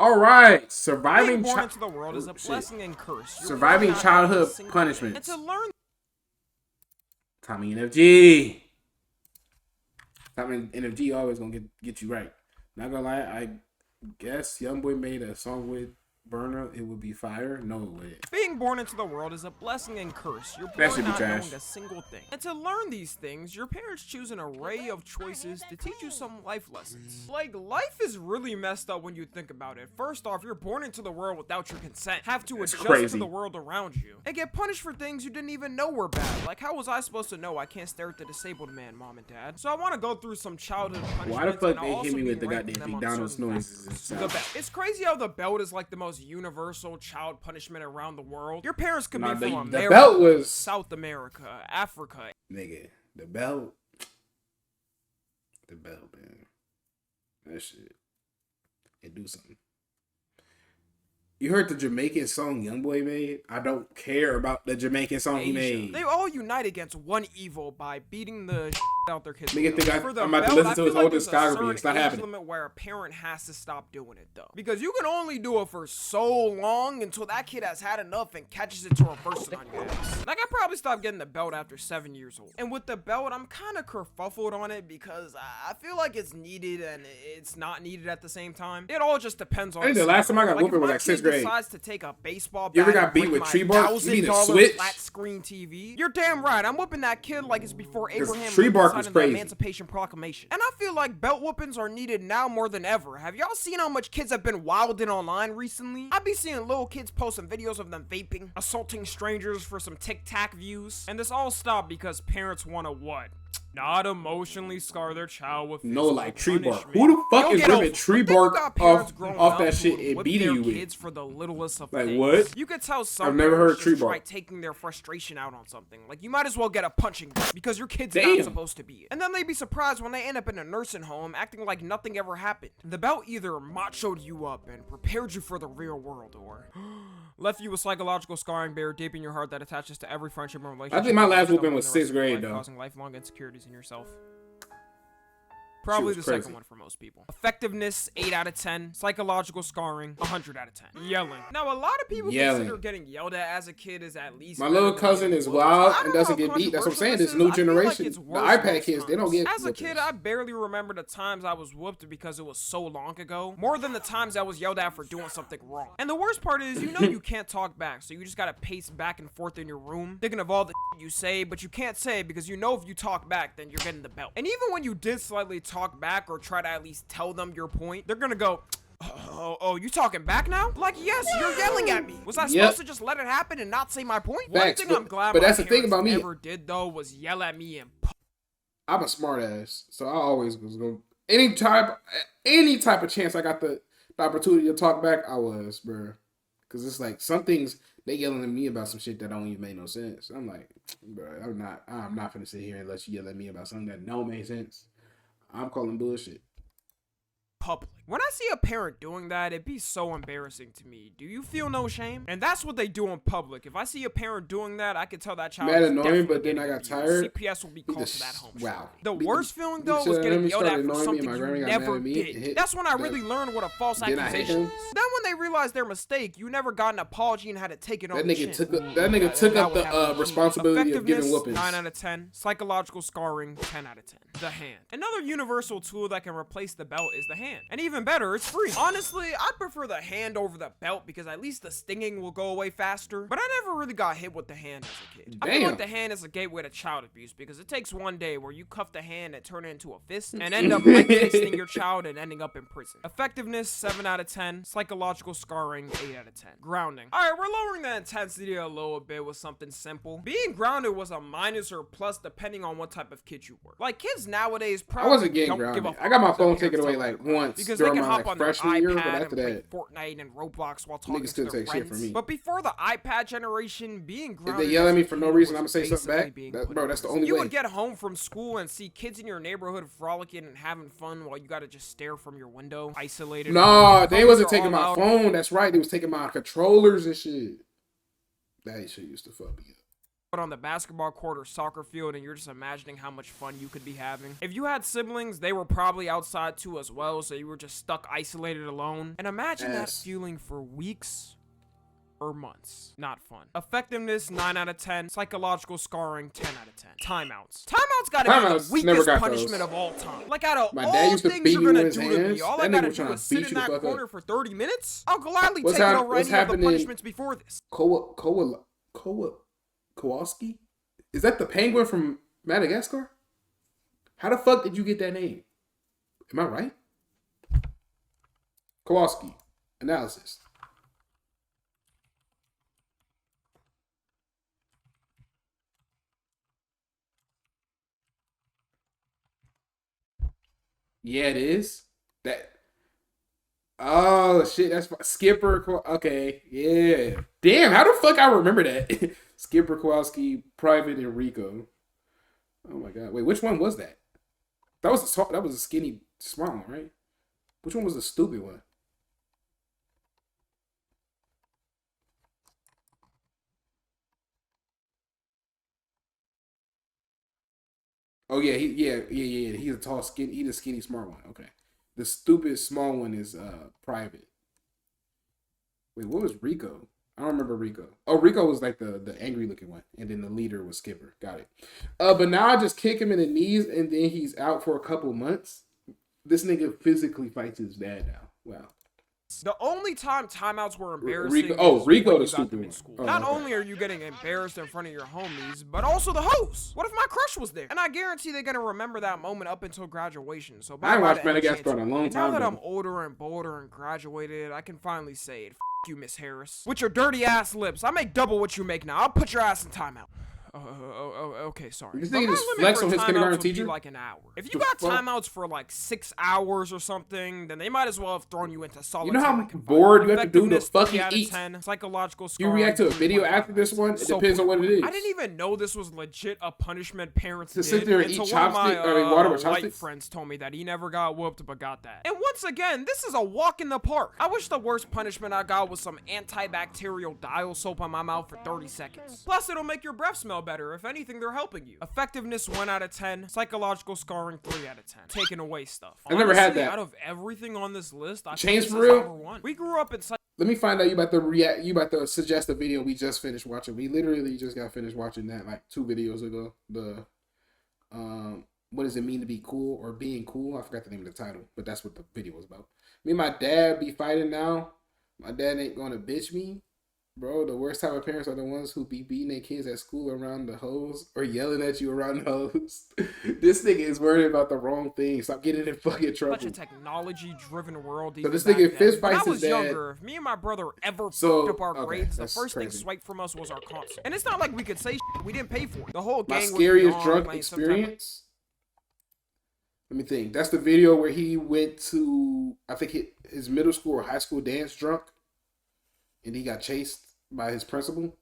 All right, Being born into the world is a blessing and curse. Surviving childhood punishments. And to learn. TommyNFG. TommyNFG always gonna get you right. Not gonna lie, I guess YoungBoy made a song with Burner, it would be fire. No, it wouldn't. Being born into the world is a blessing and curse. You're born not knowing a single thing. And to learn these things, your parents choose an array of choices to teach you some life lessons. Like, life is really messed up when you think about it. First off, you're born into the world without your consent. Have to adjust to the world around you. And get punished for things you didn't even know were bad. Like, how was I supposed to know I can't stare at the disabled man, mom and dad? So I want to go through some childhood punishments. Why the fuck they hit me with the goddamn McDonald's noises? It's crazy how the belt is like the most universal child punishment around the world. Your parents could be from America, the belt was South America, Africa. Nigga, the belt, man. That shit, it do something. You heard the Jamaican song YoungBoy made? I don't care about the Jamaican song he made. They all unite against one evil by beating the out their kids. Nigga think I'm about to listen to his whole discography. It's not happening. Limit where a parent has to stop doing it though, because you can only do it for so long until that kid has had enough and catches it to reverse it on your ass. Like, I probably stopped getting the belt after 7 years old. And with the belt, I'm kind of kerfuffled on it because I feel like it's needed and it's not needed at the same time. It all just depends on. I think the last time I got whooped was like 6th grade. Decides to take a baseball bat, you ever got beat with tree bark? You need a switch. Flat screen TV. You're damn right. I'm whooping that kid like it's before Abraham tree bark was signed crazy. The Emancipation Proclamation. And I feel like belt whoopings are needed now more than ever. Have y'all seen how much kids have been wilding online recently? I be seeing little kids posting videos of them vaping, assaulting strangers for some tic-tac views. And this all stopped because parents want to what? Not emotionally scar their child with like tree bark. Who the fuck is ripping tree bark off that shit and beating you with? Kids for the littlest of like things. What? You could tell some I've never heard tree bark. Try taking their frustration out on something. Like, you might as well get a punching bag because your kid's not supposed to be it. And then they'd be surprised when they end up in a nursing home acting like nothing ever happened. The belt either machoed you up and prepared you for the real world, or left you with psychological scarring, bare deep in your heart that attaches to every friendship and relationship. I think my last whooping was 6th grade though. Causing lifelong insecurities in yourself. Probably the second one for most people. Effectiveness, 8 out of 10. Psychological scarring, 100 out of 10. Yelling. Now, a lot of people consider getting yelled at as a kid is at least... My little cousin is wild and doesn't get beat. That's what I'm saying. This new generation, the iPad kids, they don't get... As a kid, I barely remember the times I was whooped because it was so long ago. More than the times I was yelled at for doing something wrong. And the worst part is, you know you can't talk back, so you just gotta pace back and forth in your room, thinking of all the you say, but you can't say because you know if you talk back, then you're getting the belt. And even when you did slightly talk back or try to at least tell them your point, they're gonna go, oh, you talking back now? Like, yes, you're yelling at me. Was I supposed to just let it happen and not say my point? One thing I'm glad my parents never did though was yell at me and I'm a smart ass, so I always was going any type of chance I got the opportunity to talk back, I was, bro. Cause it's like some things they yelling at me about some shit that don't even make no sense. I'm like, bro, I'm not finna sit here and let you yell at me about something that don't make sense. I'm calling bullshit. Public. When I see a parent doing that, it'd be so embarrassing to me. Do you feel no shame? And that's what they do in public. If I see a parent doing that, I can tell that child is annoying, but then I got tired. CPS will be called to that home. Wow. The worst feeling though was getting yelled at for something you never did. That's when I really learned what a false accusation is. Then when they realized their mistake, you never got an apology and had to take it on the chin. That nigga took up the responsibility of giving whoopings. 9 out of 10. Psychological scarring, 10 out of 10. The hand. Another universal tool that can replace the belt is the hand. And even better, it's free. Honestly, I prefer the hand over the belt because at least the stinging will go away faster. But I never really got hit with the hand as a kid. I feel like the hand is a gateway to child abuse because it takes one day where you cuff the hand and turn it into a fist and end up like fisting your child and ending up in prison. Effectiveness, 7 out of 10. Psychological scarring, 8 out of 10. Grounding. Alright, we're lowering the intensity a little bit with something simple. Being grounded was a minus or plus depending on what type of kid you were. Like, kids nowadays probably I wasn't getting grounded. I got my phone taken away like once because they can hop on their year, but iPad after and play Fortnite and Roblox while talking to their take shit from friends. me. But before the iPad generation, being grounded, if they yell at me for no reason, I'm gonna say something back. Bro, that's the only way. You would get home from school and see kids in your neighborhood frolicking and having fun while you gotta just stare from your window, isolated. No, they wasn't taking my phone. That's right. They was taking my controllers and shit. That shit used to fuck me up. on the basketball court or soccer field and you're just imagining how much fun you could be having. If you had siblings, they were probably outside too as well, so you were just stuck isolated alone. And imagine that feeling for weeks or months. Not fun. Effectiveness, 9 out of 10. Psychological scarring, 10 out of 10. Timeouts. Timeouts gotta be the weakest punishment of all time. Like, out of all things you're gonna do to me, all I gotta do is sit in that corner for 30 minutes? I'll gladly take it over any of the punishments before this. Kowalski? Is that the penguin from Madagascar? How the fuck did you get that name? Am I right? Kowalski. Analysis. Yeah, it is. That. Oh shit, that's Skipper. Okay, yeah. Damn, how the fuck I remember that? Skipper, Kowalski, Private, and Rico. Oh my god. Wait, which one was that? That was a skinny, smart one, right? Which one was the stupid one? Oh yeah, yeah. He's a tall, skinny. He's a skinny, smart one. Okay. The stupid small one is Private. Wait, what was Rico? I don't remember Rico. Oh, Rico was like the angry looking one, and then the leader was Skipper. Got it. But now I just kick him in the knees, and then he's out for a couple months. This nigga physically fights his dad now. Wow. The only time timeouts were embarrassing Rico the stupid one. Oh, not only are you getting embarrassed in front of your homies, but also the host. What if my crush was there? And I guarantee they're gonna remember that moment up until graduation. So I watched Madagascar in a long time. Now that I'm older and bolder and graduated, I can finally say it. F you, Miss Harris. With your dirty ass lips, I make double what you make now. I'll put your ass in timeout. Okay, sorry. You think he just flex on his kindergarten teacher? Like an hour. If you got timeouts for like 6 hours or something, then they might as well have thrown you into solitary. You know how bored you have to do to fucking eat? 10, psychological you react to a video after this one? It depends on what it is. I didn't even know this was legit a punishment parents did. To sit there and eat chopstick or water with chopsticks? White friends told me that he never got whooped but got that. And once again, this is a walk in the park. I wish the worst punishment I got was some antibacterial dial soap on my mouth for 30 seconds. Plus, it'll make your breath smell better. If anything, they're helping you. Effectiveness 1 out of 10. Psychological scarring 3 out of 10. Taking away stuff. I never had that. Out of everything on this list, I Chains for real. We grew up in. Let me find out you about to react. You about to suggest a video we just finished watching. We literally just got finished watching that like 2 videos ago. The what does it mean to be cool or being cool? I forgot the name of the title, but that's what the video was about. Me and my dad be fighting now. My dad ain't gonna bitch me. Bro, the worst type of parents are the ones who be beating their kids at school around the hose or yelling at you around the hose. This nigga is worried about the wrong thing. Stop getting in fucking trouble. Such a technology-driven world. So this nigga fist fights his dad. When I was younger, if me and my brother ever fucked up our grades, the first thing swiped from us was our console. And it's not like we could say shit we didn't pay for it. The whole gang was my scariest drunk experience. Let me think. That's the video where he went to, I think, his middle school or high school dance drunk. And he got chased by his principal.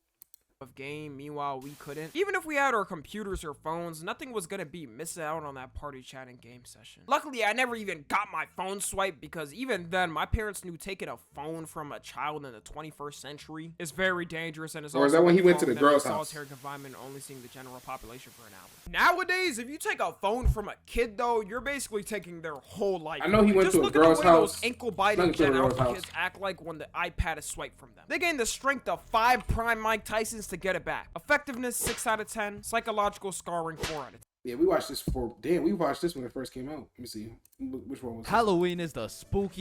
Of game, meanwhile we couldn't. Even if we had our computers or phones, nothing was gonna be missing out on that party chat and game session. Luckily, I never even got my phone swiped because even then, my parents knew taking a phone from a child in the 21st century is very dangerous and is also. Or is that when he went to the girl's house? Solitary confinement, only seeing the general population for an hour. Nowadays, if you take a phone from a kid, though, you're basically taking their whole life. I know he went to a girl's house. Those ankle-biting Gen Alpha kids act like when the iPad is swiped from them. They gain the strength of 5 prime Mike Tysons to get it back. Effectiveness 6 out of 10. Psychological scarring 4 out of 10. Yeah, we watched this we watched this when it first came out. Let me see. Which one was this? Halloween is the spooky.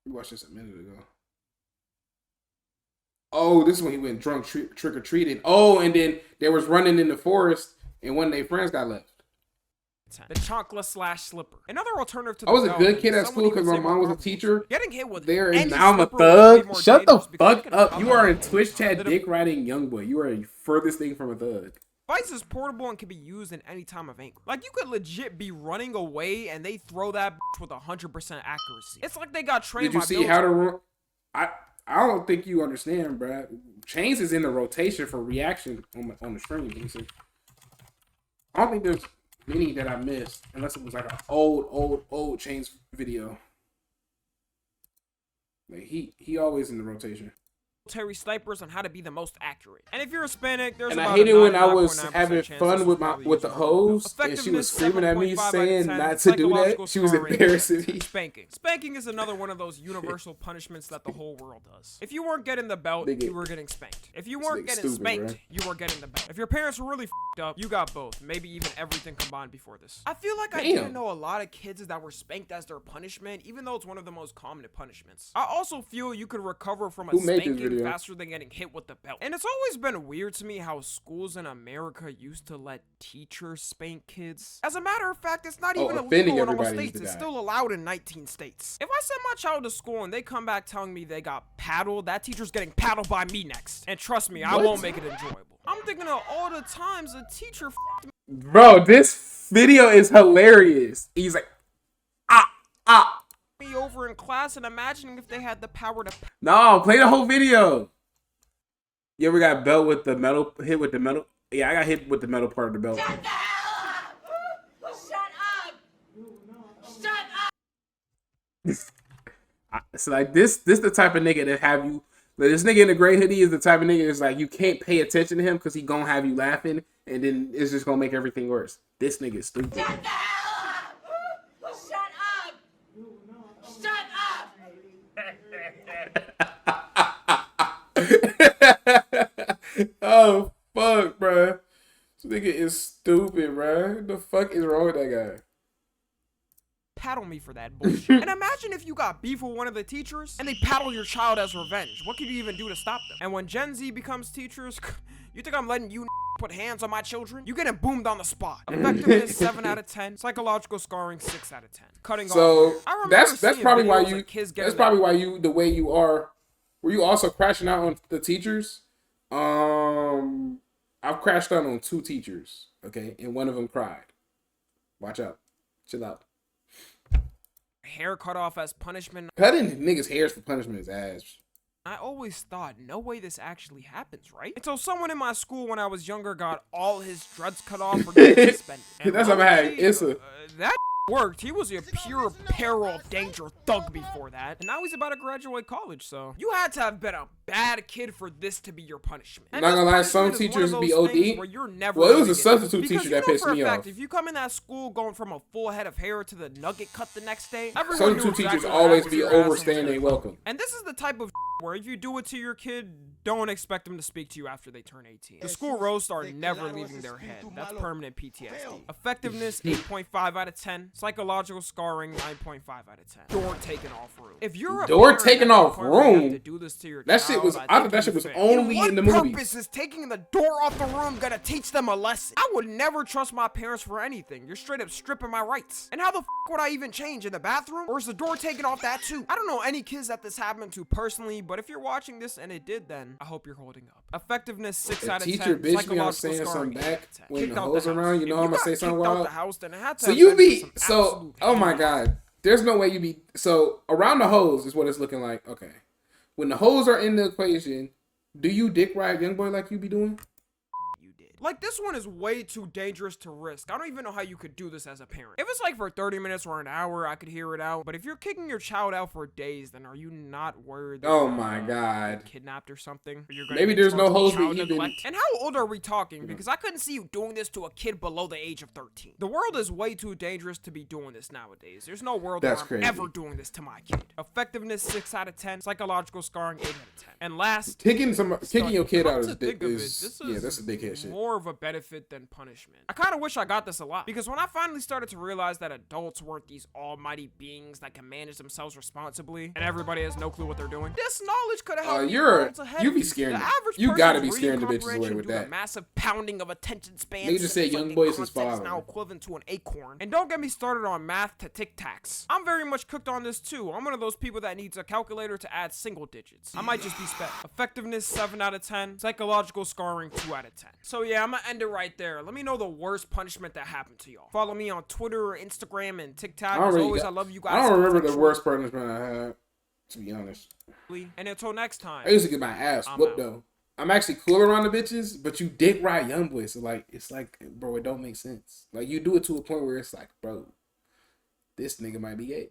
We watched this a minute ago. Oh, this is when he went drunk trick-or-treating. Oh, and then they was running in the forest and one of their friends got left. The chancla/slipper. Another alternative to the I was a good kid at school because my mom was a teacher. Getting hit with there and now I'm a thug. Shut the fuck up. You are a Twitch chat dick riding young boy. You are a furthest thing from a thug. Device is portable and can be used in any time of anger. Like, you could legit be running away and they throw that bitch with 100% accuracy. It's like they got trained. Did you see how to run? I don't think you understand, bruh. Chains is in the rotation for reaction on the stream. I don't think there's many that I missed, unless it was like an old Chains video. Like he always in the rotation. military snipers on how to be the most accurate. And if you're Hispanic, there's And about I hated a when I was 99.9% having chance fun this with will my probably with the use your hoes, and she was Effectiveness, screaming at me 7.5 out of saying 10. not to do that. Psychological She was scarring, embarrassing me. Spanking. Spanking is another one of those universal punishments that the whole world does. If you weren't getting the belt, Nigga. you were getting spanked. If you weren't nigga getting stupid, spanked, bro. you were getting the belt. If your parents were really f***ed up, you got both. Maybe even everything combined before this. I feel like I Damn. didn't know a lot of kids that were spanked as their punishment, even though it's one of the most common punishments. I also feel you could recover from a Who made this spanking video? faster than getting hit with the belt. And it's always been weird to me how schools in America used to let teachers spank kids. As a matter of fact, it's not even offending illegal in all everybody is states. the It's guy. still allowed in 19 states. If I send my child to school and they come back telling me they got paddled, that teacher's getting paddled by me next. And trust me, I What? won't make it enjoyable. I'm thinking of all the times a teacher Bro, this video is hilarious. He's like, me over in class and imagining if they had the power to no, play the whole video. You ever got belt with the metal, hit with the metal? Yeah, I got hit with the metal part of the belt. Shut the hell up! Shut up! Shut up! It's like this the type of nigga that have you, like, this nigga in the gray hoodie is the type of nigga that's like, you can't pay attention to him because he gonna have you laughing, and then it's just gonna make everything worse. This nigga is stupid. Shut the hell up! Shut up! Shut up! Oh fuck, bro. This nigga is stupid, bro. The fuck is wrong with that guy? paddle me for that bullshit. And imagine if you got beef with one of the teachers and they paddle your child as revenge. What could you even do to stop them? And when Gen Z becomes teachers, you think I'm letting you put hands on my children? You getting boomed on the spot. Effectiveness 7 out of 10. Psychological scarring 6 out of 10. Cutting so off. I remember that's seeing probably why videos you of kids that's getting probably why you the way you are. Were you also crashing out on the teachers? I've crashed out on 2 teachers, okay, and one of them cried. Watch out. Chill out. hair cut off as punishment. Cutting niggas' hairs for punishment is ass. I always thought, no way this actually happens, right? Until someone in my school when I was younger got all his dreads cut off or getting suspended. And That's what I had. low-key, It's a that worked. He was a pure peril danger thug before that. And now he's about to graduate college, so. You had to have been a bad kid for this to be your punishment. And not this gonna lie, some punishment is one teachers of be those OD. things where you're never Well, it was gonna a get substitute because teacher you that know pissed for a me fact, off. If you come in that school going from a full head of hair to the nugget cut the next day, everyone Substitute knew teachers exactly what always happened be to your ass and was overstaying gonna they come. welcome. And this is the type of where if you do it to your kid, don't expect them to speak to you after they turn 18. The school roasts are never leaving their head. That's permanent PTSD. Effectiveness, 8.5 out of 10. Psychological scarring, 9.5 out of 10. Door taken off room. If you're a Door parent taken at the off point where you have room? to do this to your That shit child, was, I think thought that shit you was fail. only in the What movies. purpose is taking the door off the room gonna teach them a lesson? I would never trust my parents for anything. You're straight up stripping my rights. And how the f would I even change? In the bathroom? Or is the door taken off that too? I don't know any kids that this happened to personally, but if you're watching this and it did, then I hope you're holding up. Effectiveness 6 The out of 10. teacher bitch me on Psychological saying scarring, something 8 back out of 10. when Kicked the out hoes house. around, you If know I'm gonna got say something kicked out wild. the house, then it had to So have you been be some so absolute oh my hate. god. There's no way you be so around the hose is what it's looking like. Okay. When the hoes are in the equation, do you dick ride young boy like you be doing? You did. Like, this one is way too dangerous to risk. I don't even know how you could do this as a parent. If it's like for 30 minutes or an hour, I could hear it out. But if you're kicking your child out for days, then are you not worried that Oh you're my gonna god. get kidnapped or something? Or you're gonna Maybe get there's no charged with hoes child with even- neglect? And how old are we talking? Because I couldn't see you doing this to a kid below the age of 13. The world is way too dangerous to be doing this nowadays. There's no world That's where I'm crazy. ever doing this to my kid. Effectiveness 6 out of 10. Psychological scarring 8 out of 10. And last, Kicking your kid come out to is think of it, is this yeah, is that's a dickhead shit. more of a benefit than punishment. I kind of wish I got this a lot because when I finally started to realize that adults weren't these almighty beings that can manage themselves responsibly and everybody has no clue what they're doing, this knowledge could have helped me worlds ahead you of be me. scaring The the- average you gotta person's be scaring reading the bitches away comprehension with due to that. massive pounding of attention spans. Niggas just say it's young like boys is content is father. now equivalent to an acorn. And don't get me started on math to tic tacs. I'm very much cooked on this too. I'm one of those people that needs a calculator to add single digits. I might just be sped. Effectiveness 7 out of 10. Psychological scarring 2 out of 10. So yeah, I'm gonna end it right there. Let me know the worst punishment that happened to y'all. Follow me on Twitter, Instagram, and TikTok. I don't As really always, got- I love you guys. I don't remember the sexually. worst punishment I had, to be honest. And until next time. I used to get my ass I'm whooped out. though. I'm actually cool around the bitches, but you dick ride young boys. So like, it's like, bro, it don't make sense. Like you do it to a point where it's like, bro, this nigga might be gay.